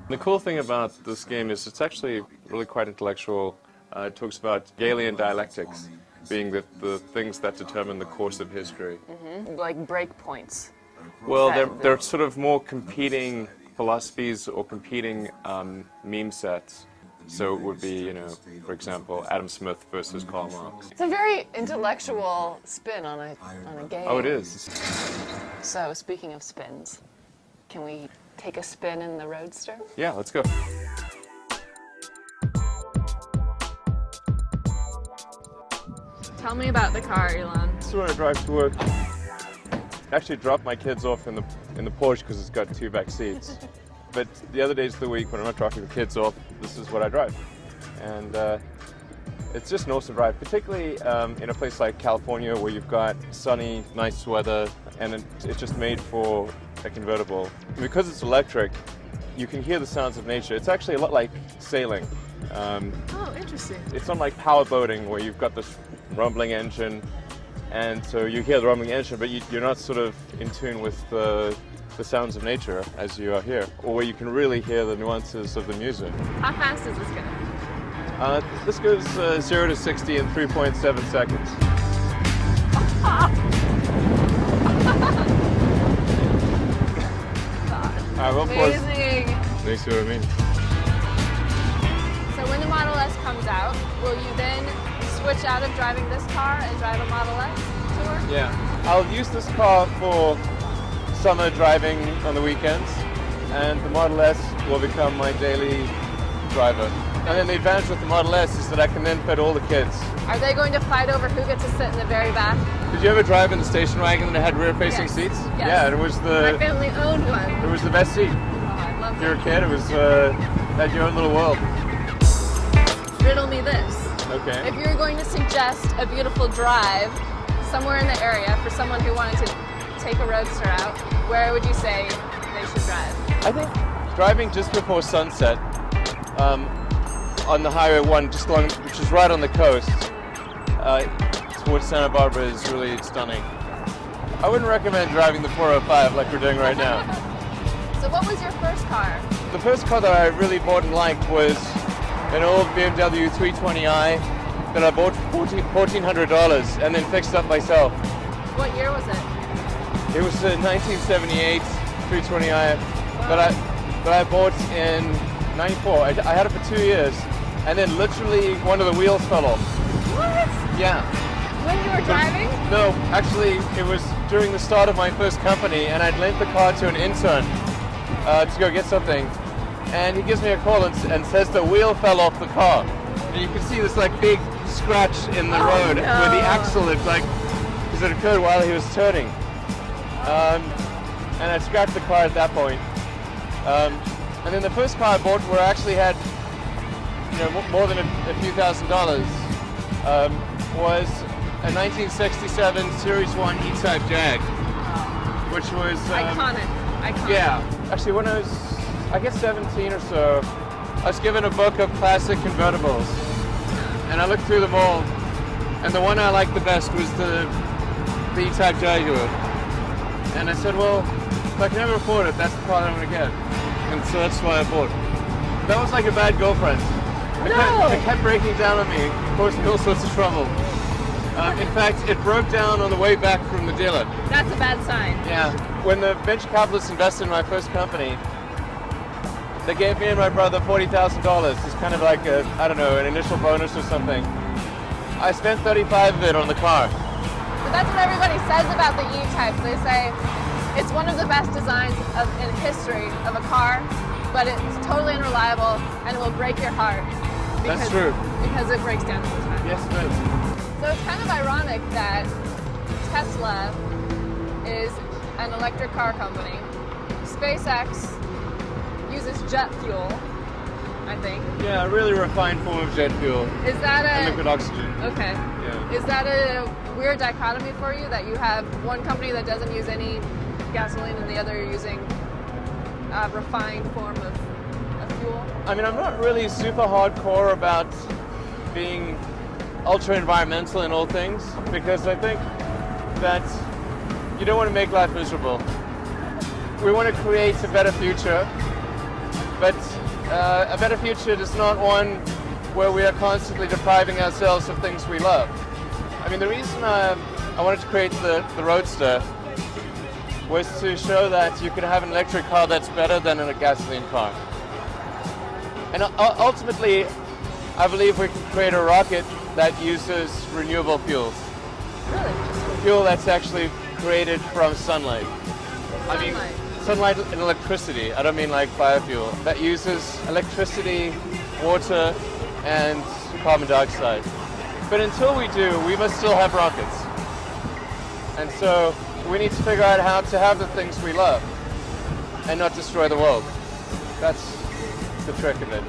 The cool thing about this game is it's actually really quite intellectual. It talks about Galilean dialectics being the things that determine the course of history. Like breakpoints. Well, they're sort of more competing philosophies or competing meme sets. So it would be, you know, for example, Adam Smith versus Karl Marx. It's a very intellectual spin on a game. Oh, it is. So, speaking of spins, can we take a spin in the Roadster? Yeah, let's go. Tell me about the car, Elon. This is when I drive to work. I actually drop my kids off in the Porsche because it's got 2 back seats. But the other days of the week when I'm not dropping the kids off, this is what I drive. And it's just an awesome ride, particularly in a place like California where you've got sunny, nice weather, and it's just made for a convertible. Because it's electric, you can hear the sounds of nature. It's actually a lot like sailing. Oh, interesting. It's not like power boating where you've got this rumbling engine, and so you hear the rumbling engine, but you're not sort of in tune with the sounds of nature as you are here, or where you can really hear the nuances of the music. How fast is this going? This goes 0 to 60 in 3.7 seconds. Amazing! You see what I mean? So when the Model S comes out, will you then switch out of driving this car and drive a Model S tour? Yeah. I'll use this car for summer driving on the weekends, and the Model S will become my daily driver. And then the advantage with the Model S is that I can then fit all the kids. Are they going to fight over who gets to sit in the very back? Did you ever drive in the station wagon that had rear-facing seats? Yes. Yeah, it was the... My family owned one. It was the best seat. Oh, I love If you were it. a kid, it was had your own little world. Riddle me this. Okay. If you were going to suggest a beautiful drive somewhere in the area for someone who wanted to take a Roadster out, where would you say they should drive? I think driving just before sunset on the Highway 1, just along, which is right on the coast, towards Santa Barbara is really stunning. I wouldn't recommend driving the 405 like we're doing right now. So what was your first car? The first car that I really bought and liked was an old BMW 320i that I bought for $1,400 and then fixed up myself. What year was it? It was a 1978 320i that I bought in '94. I had it for 2 years, and then literally one of the wheels fell off. What? Yeah. When you were driving? No, actually, it was during the start of my first company, and I'd lent the car to an intern to go get something, and he gives me a call and says the wheel fell off the car, and you can see this like big scratch in the road where the axle is like, because it occurred while he was turning. And I scrapped the car at that point. And then the first car I bought, where I actually had, you know, more than a few $1,000s, was a 1967 Series 1 E-Type Jag, which was Iconic. yeah. Actually, when I was, I guess 17 or so, I was given a book of classic convertibles, and I looked through them all, and the one I liked the best was the E-Type Jaguar. And I said, well, if I can never afford it, that's the car that I'm going to get. And so that's why I bought it. That was like a bad girlfriend. It kept breaking down on me, causing me all sorts of trouble. In fact, it broke down on the way back from the dealer. That's a bad sign. Yeah. When the venture capitalists invested in my first company, they gave me and my brother $40,000. It's kind of like a, I don't know, an initial bonus or something. I spent 35 of it on the car. But that's what everybody says about the E-Types. They say it's one of the best designs in history of a car, but it's totally unreliable and it will break your heart. That's true. Because it breaks down all the time. Yes, it is. So it's kind of ironic that Tesla is an electric car company. SpaceX uses jet fuel, I think. Yeah, a really refined form of jet fuel. Is that and liquid oxygen. Okay. Yeah. Is that a weird dichotomy for you, that you have one company that doesn't use any gasoline and the other using a refined form of fuel? I mean, I'm not really super hardcore about being ultra environmental in all things, because I think that you don't want to make life miserable. We want to create a better future, But a better future is not one where we are constantly depriving ourselves of things we love. I mean, the reason I wanted to create the Roadster was to show that you can have an electric car that's better than a gasoline car. And ultimately, I believe we can create a rocket that uses renewable fuels. Really? Fuel that's actually created from sunlight. I mean, sunlight and electricity. I don't mean like biofuel. That uses electricity, water, and carbon dioxide. But until we do, we must still have rockets. And so we need to figure out how to have the things we love and not destroy the world. That's the trick of it.